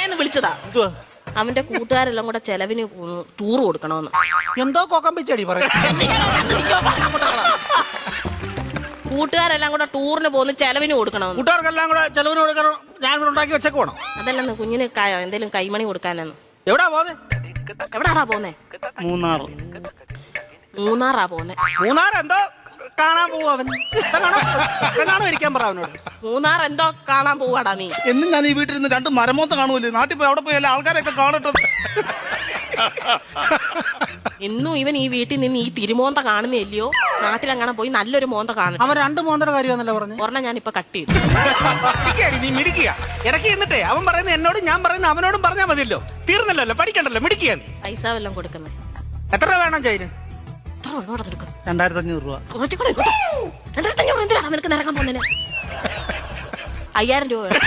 പറയാന്ന് വിളിച്ചതാ. അവന്റെ കൂട്ടുകാരെല്ലാം കൂടെ ചെലവിന് ടൂർ കൊടുക്കണമെന്ന്. എന്തോ കൊക്കം പിച്ചടി പറയും. കൂട്ടുകാരെല്ലാം കൂടെ ടൂറിന് പോകുന്ന ചെലവിന് കൊടുക്കണമെന്ന്. കൂട്ടുകാർക്കെല്ലാം കൂടെ ചെലവിന് കൊടുക്കണം. ഞാൻ കൂടെ ഉണ്ടാക്കി വെച്ചേക്ക് വേണം. അതല്ലെന്ന് കുഞ്ഞിന് എന്തേലും കൈമണി കൊടുക്കാനെന്ന്. എവിടാ പോന്നെ? എവിടാടാ പോന്നെ? മൂന്നാറാ പോന്നെ. മൂന്നാർ എന്തോ കാണാൻ പോവും അവൻ. കാണോ ഇരിക്കാൻ പറ അവനോട്. മൂന്നാർ എന്തോ കാണാൻ പോവാടാ നീ. എന്നും ഞാൻ ഈ വീട്ടിൽ നിന്ന് 2 മരമോത്ത കാണുമല്ലോ. നാട്ടിൽ പോയി അവിടെ പോയി എല്ലാ ആൾക്കാരൊക്കെ കാണട്ടെ. എന്നും ഇവൻ ഈ വീട്ടിൽ നിന്ന് ഈ തിരുമോന്ത കാണുന്നില്ലയോ? നാട്ടിലെങ്ങനെ പോയി നല്ലൊരു മോന്ത കാണും. അവൻ 2 മോന്തയുടെ കാര്യമാണല്ലോ പറഞ്ഞു. ഒരെണ്ണം ഞാൻ ഇപ്പൊ കട്ട് ചെയ്തു. നീ മിടിക്കുക. ഇടയ്ക്ക് എന്നിട്ടേ അവൻ പറയുന്നത് എന്നോടും ഞാൻ പറയുന്നത് അവനോടും പറഞ്ഞാൽ മതിയല്ലോ. തീർന്നല്ലോ, പഠിക്കണ്ടല്ലോ, മിടിക്കുക. നീ പൈസ വല്ലതും കൊടുക്കുന്നത് എത്ര രൂപ വേണം ചൈന്? 2500 രൂപ. 2500 എന്തിനാണ് നിനക്ക് നിറങ്ങാൻ പോകുന്നതിന്? 5000 രൂപ വേണം.